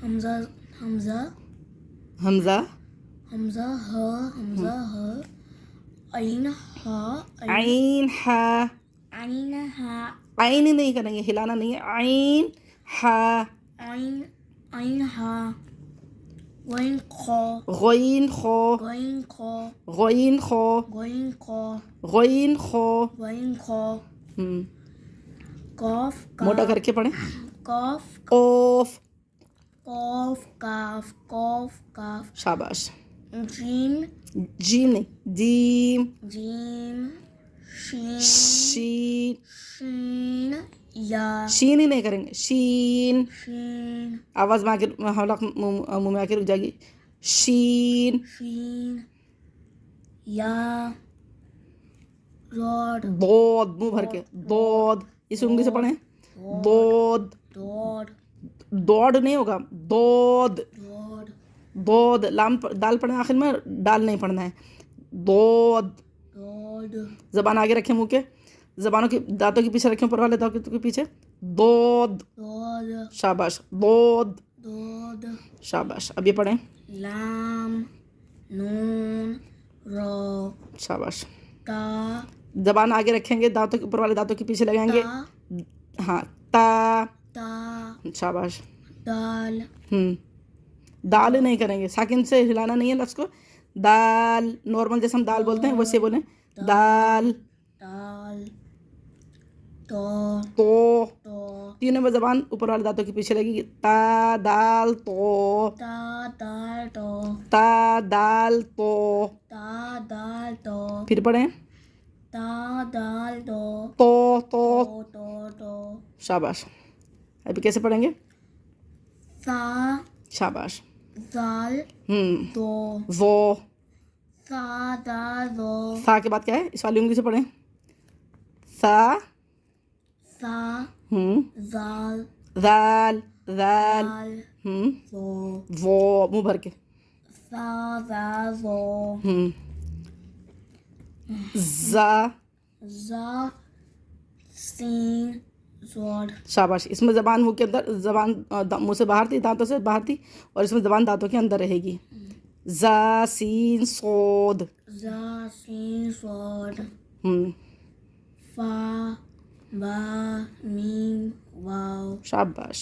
हमजा हमजा हमजा हमजा ह ऐन हा आइन हा ऐन हा आइन नहीं करेंगे, हिलाना नहीं है। आइन हा ऐन हा गइन खो गइन खो गइन खो गइन खो गइन खो गइन खो गइन खो हम्म कॉफ मोटा करके पढ़े। कॉफ ओफ कॉफ काफ शाबाश। जीम जीम नहीं, जीम जीम शीन शीन शीन या शीन ही नहीं करेंगे, शीन शीन आवाज में आके हलक मुंह में आके रुक जाएगी। शीन शीन या रॉड दोद मुंह भर के दोद, इस उंगली से पढ़े। दोद डॉड दौड़ नहीं होगा, दोद डॉड दोद लाम दाल पढ़े आखिर में, डाल नहीं पढ़ना है। दोद डॉड जबान आगे रखें मुंह के, जबानों की दांतों के पीछे रखें, ऊपर वाले दांतों के पीछे। दोद डॉड शाबाश, दोद डॉड शाबाश। अब ये पढ़ें। लाम नून रो शाबाश। ता जबान आगे रखेंगे, दांतों के ऊपर वाले दांतों के पीछे लगाएंगे। ता हाँ ता ता शाबाश। दाल दाल नहीं करेंगे, साकिन से हिलाना नहीं है लफ्ज़ को। दाल नॉर्मल जैसे हम दाल बोलते हैं वैसे बोलें। दाल दाल तो तो तो तीनों में जबान ऊपर वाले दांतों के पीछे लगेगी। ता दाल तो ता दाल तो ता दाल तो ता दाल तो फिर पढ़ें। ता दाल तो तो तो शाबाश। अभी कैसे पढ़ेंगे? सा शाबाश। दाल दो वो सा दाल दो सा के बाद क्या है? इस वाली उंगली से पढ़ें। सा सा दाल दाल दाल दाल दो वो मुंह भर के। सा दाल दो जा जा सीन जोड़ शाबाश। इसमें जबान मुंह के अंदर, जबान मुंह से बाहर थी, दांतों से बाहर थी, और इसमें जबान दांतों के अंदर रहेगी। जा सीन सोद जा सीन जोड़ फा बा मीम वाव शाबाश।